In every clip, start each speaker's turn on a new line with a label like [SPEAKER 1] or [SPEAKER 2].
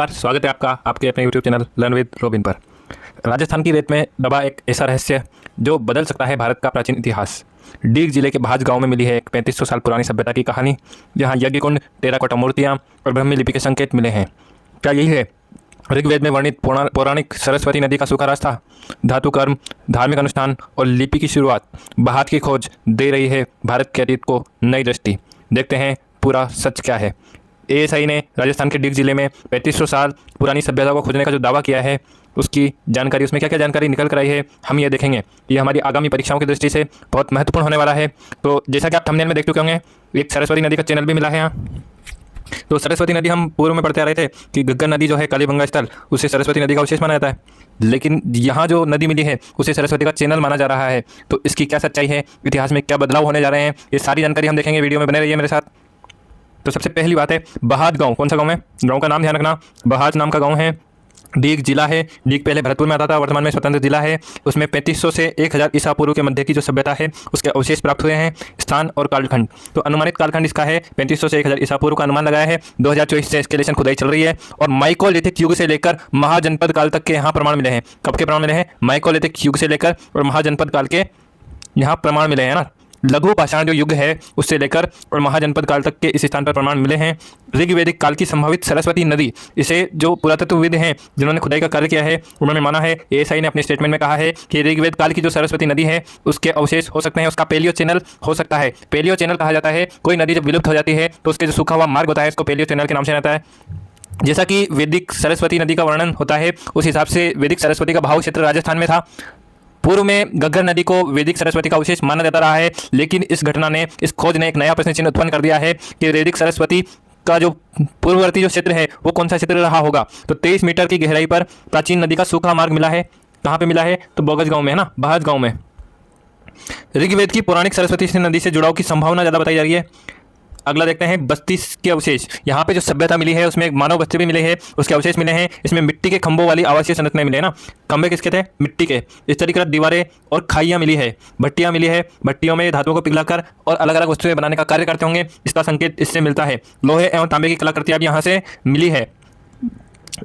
[SPEAKER 1] नमस्कार, स्वागत है आपका आपके अपने YouTube channel learn with robin पर। राजस्थान की रेत में दबा एक ऐसा रहस्य जो बदल सकता है भारत का प्राचीन इतिहास। डीग जिले के भाज गांव में मिली है एक 3500 साल पुरानी सभ्यता की कहानी, जहां यज्ञ कुंड, टेराकोटा मूर्तियां और ब्रह्मी लिपि के संकेत मिले हैं। क्या यही है ऋग्वेद में वर्णित पौराणिक सरस्वती नदी का सूखा रास्ता? धातु कर्म, धार्मिक अनुष्ठान और लिपि की शुरुआत, बहात की खोज दे रही है भारत के अतीत को नई दृष्टि। देखते हैं पूरा सच क्या है। एएसआई ने राजस्थान के डीग जिले में 3500 साल पुरानी सभ्यता को खोजने का जो दावा किया है, उसकी जानकारी, उसमें क्या क्या जानकारी निकल कर आई है, हम ये देखेंगे। ये हमारी आगामी परीक्षाओं की दृष्टि से बहुत महत्वपूर्ण होने वाला है। तो जैसा कि आप थंबनेल में देख चुके होंगे, एक सरस्वती नदी का चैनल भी मिला है यहाँ। तो सरस्वती नदी हम पूर्व में पढ़ते आ रहे थे कि घग्गर नदी जो है कालीबंगा स्थल, उसे सरस्वती नदी का अवशेष माना जाता है, लेकिन यहाँ जो नदी मिली है उसे सरस्वती का चैनल माना जा रहा है। तो इसकी क्या सच्चाई है, इतिहास में क्या बदलाव होने जा रहे हैं, ये सारी जानकारी हम देखेंगे। वीडियो में बने रहिए मेरे साथ। तो सबसे पहली बात है बहात गांव। कौन सा गांव है? गांव का नाम ध्यान रखना, बहात नाम का गांव है। डीग जिला है, डीग पहले भरतपुर में आता था, वर्तमान में स्वतंत्र जिला है। उसमें 3500 से 1000 ईसा पूर्व के मध्य की जो सभ्यता है उसके अवशेष प्राप्त हुए हैं। स्थान और कालखंड, तो अनुमानित कालखंड इसका है 3500 से 1000 ईसा पूर्व का अनुमान लगाया है। 2024 से एस्केलेशन खुदाई चल रही है और माइकोलिथिक युग से लेकर महाजनपद काल तक के यहाँ प्रमाण मिले हैं। कब के प्रमाण मिले हैं? माइकोलिथिक युग से लेकर और महाजनपद काल के यहाँ प्रमाण मिले हैं ना। लघु पाषाण जो युग है उससे लेकर और महाजनपद काल तक के इस स्थान पर प्रमाण मिले हैं। ऋग्वैदिक काल की संभावित सरस्वती नदी, इसे जो पुरातत्वविद हैं जिन्होंने खुदाई का कार्य किया है उन्होंने माना है, एएसआई ने अपने स्टेटमेंट में कहा है कि ऋग्वेद काल की जो सरस्वती नदी है उसके अवशेष हो सकते हैं, उसका पेलियो चैनल हो सकता है। पेलियो चैनल कहा जाता है कोई नदी जब विलुप्त हो जाती है तो उसके जो सूखा हुआ मार्ग होता है इसको पेलियो चैनल के नाम से रहता है। जैसा कि वैदिक सरस्वती नदी का वर्णन होता है उस हिसाब से वैदिक सरस्वती का भाव क्षेत्र राजस्थान में था। पूर्व में घग्गर नदी को वैदिक सरस्वती का अवशेष माना जाता रहा है, लेकिन इस घटना ने, इस खोज ने एक नया प्रश्न चिन्ह उत्पन्न कर दिया है कि वैदिक सरस्वती का जो पूर्ववर्ती जो क्षेत्र है वो कौन सा क्षेत्र रहा होगा। तो 23 मीटर की गहराई पर प्राचीन नदी का सूखा मार्ग मिला है। कहाँ पे मिला है? तो बोगज गांव में है ना, बहात गांव में। ऋग्वेद की पौराणिक सरस्वती नदी से जुड़ाव की संभावना ज़्यादा बताई जा रही है। अगला देखते हैं बस्ती के अवशेष। यहाँ पे जो सभ्यता मिली है उसमें एक मानव बस्ती भी मिले हैं, उसके अवशेष मिले हैं। इसमें मिट्टी के खंभों वाली आवासीय संरचनाएं मिले हैं ना। खंभे किसके थे? मिट्टी के। स्तरीकृत दीवारें और खाइयाँ मिली है, भट्टियाँ मिली है, भट्टियों में धातुओं को पिघलाकर और अलग अलग वस्तुएं बनाने का कार्य करते होंगे, इसका संकेत इससे मिलता है। लोहे एवं तांबे की कलाकृतियाँ भी यहाँ से मिली है।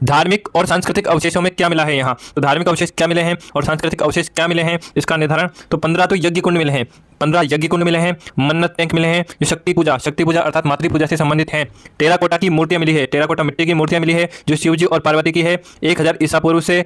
[SPEAKER 1] धार्मिक और सांस्कृतिक अवशेषों में क्या मिला है यहाँ? तो धार्मिक अवशेष क्या मिले हैं और सांस्कृतिक अवशेष क्या मिले हैं, इसका निर्धारण। तो 15 तो यज्ञ कुंड मिले हैं, 15 यज्ञ कुंड मिले हैं। मन्नत टैंक मिले हैं जो शक्ति पूजा अर्थात मातृ पूजा से संबंधित हैं। टेराकोटा की मूर्तियां मिली है, टेराकोटा मिट्टी की मूर्तियां मिली है जो शिवजी और पार्वती की है। 1000 ईसा पूर्व से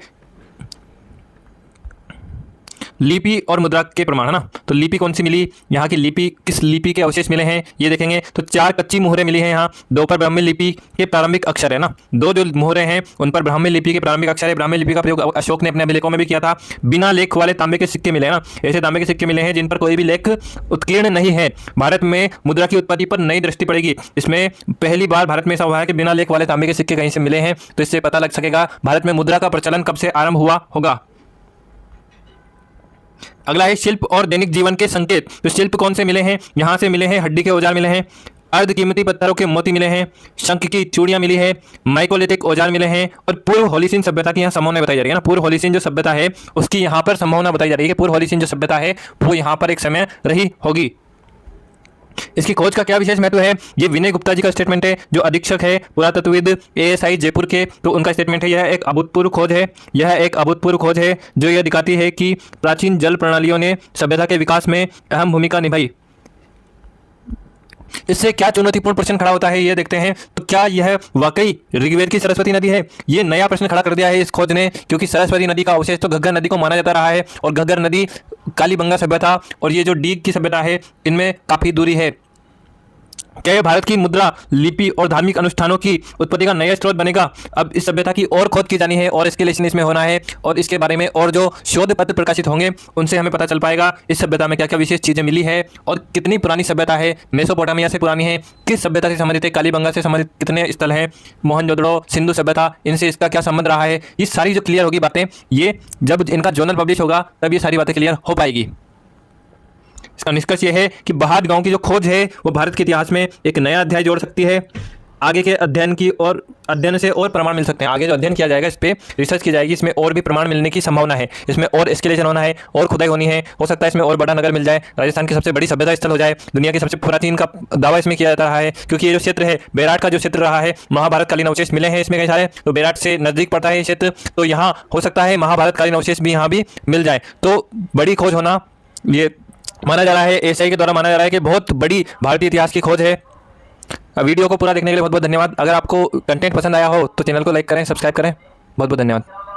[SPEAKER 1] लिपि और मुद्रा के प्रमाण है ना। तो लिपि कौन सी मिली? यहाँ की लिपि, किस लिपि के अवशेष मिले हैं ये देखेंगे। तो 4 कच्ची मुहरें मिली हैं यहाँ। 2 पर ब्राह्मी लिपि के प्रारंभिक अक्षर है ना, 2 जो मुहरें हैं उन पर ब्राह्मी लिपि के प्रारंभिक अक्षर है। ब्राह्मी लिपि का प्रयोग अशोक ने अपने अभिलेखों में भी किया था। बिना लेख वाले तांबे के सिक्के मिले हैं ना, ऐसे तांबे के सिक्के मिले हैं जिन पर कोई भी लेख उत्कीर्ण नहीं है। भारत में मुद्रा की उत्पत्ति पर नई दृष्टि पड़ेगी। इसमें पहली बार भारत में ऐसा हुआ है कि बिना लेख वाले तांबे के सिक्के कहीं से मिले हैं, तो इससे पता लग सकेगा भारत में मुद्रा का प्रचलन कब से आरंभ हुआ होगा। अगला है शिल्प और दैनिक जीवन के संकेत। तो शिल्प कौन से मिले हैं? यहाँ से मिले हैं हड्डी के औजार मिले हैं, अर्ध कीमती पत्थरों के मोती मिले हैं, शंख की चूड़ियां मिली है, माइकोलिथिक औजार मिले हैं और पूर्व होलीसीन सभ्यता की यहाँ संभावना बताई जा रही है ना। पूर्व होलीसीन जो सभ्यता है उसकी यहाँ पर संभावना बताई जा रही है कि पूर्व होलीसीन जो सभ्यता है वो यहाँ पर एक समय रही होगी। इसकी खोज का क्या विशेष महत्व है? ये विनय गुप्ता जी का स्टेटमेंट है जो अधीक्षक है पुरातत्वविद एएसआई जयपुर के। तो उनका स्टेटमेंट है, यह एक अभूतपूर्व खोज है, यह एक अभूतपूर्व खोज है जो यह दिखाती है कि प्राचीन जल प्रणालियों ने सभ्यता के विकास में अहम भूमिका निभाई। इससे क्या चुनौतीपूर्ण प्रश्न खड़ा होता है ये देखते हैं। तो क्या यह वाकई ऋग्वेद की सरस्वती नदी है? ये नया प्रश्न खड़ा कर दिया है इस खोज ने, क्योंकि सरस्वती नदी का अवशेष तो घग्गर नदी को माना जाता रहा है और घग्गर नदी, कालीबंगा सभ्यता और ये जो डीग की सभ्यता है इनमें काफी दूरी है। क्या यह भारत की मुद्रा, लिपि और धार्मिक अनुष्ठानों की उत्पत्ति का नया स्रोत बनेगा? अब इस सभ्यता की और खोज की जानी है और एस्केलेशन इसमें होना है और इसके बारे में और जो शोध पत्र प्रकाशित होंगे उनसे हमें पता चल पाएगा इस सभ्यता में क्या क्या विशेष चीज़ें मिली है और कितनी पुरानी सभ्यता है, मेसोपोटामिया से पुरानी है, किस सभ्यता से संबंधित है, कालीबंगा से संबंधित कितने स्थल हैं, मोहनजोदड़ो, सिंधु सभ्यता, इनसे इसका क्या संबंध रहा है। ये सारी जो क्लियर होगी बातें, ये जब इनका जर्नल पब्लिश होगा तब ये सारी बातें क्लियर हो पाएगी। इसका निष्कर्ष यह है कि बहात गांव की जो खोज है वो भारत के इतिहास में एक नया अध्याय जोड़ सकती है। आगे के अध्ययन से और प्रमाण मिल सकते हैं। आगे जो अध्ययन किया जाएगा, इस पर रिसर्च की जाएगी, इसमें और भी प्रमाण मिलने की संभावना है। इसमें और एस्केलेशन होना है, और खुदाई होनी है, हो सकता है इसमें और बड़ा नगर मिल जाए, राजस्थान की सबसे बड़ी सभ्यता स्थल हो जाए, दुनिया की सबसे प्राचीन का दावा इसमें किया जाता है। क्योंकि ये जो क्षेत्र है, बेराट का जो क्षेत्र रहा है, महाभारत कालीन अवशेष मिले हैं इसमें कई सारे, तो बेराट से नजदीक पड़ता है ये क्षेत्र, तो यहाँ हो सकता है महाभारत कालीन अवशेष भी यहाँ भी मिल जाए। तो बड़ी खोज होना ये माना जा रहा है, एएसआई के द्वारा माना जा रहा है कि बहुत बड़ी भारतीय इतिहास की खोज है। वीडियो को पूरा देखने के लिए बहुत बहुत धन्यवाद। अगर आपको कंटेंट पसंद आया हो तो चैनल को लाइक करें, सब्सक्राइब करें। बहुत बहुत धन्यवाद।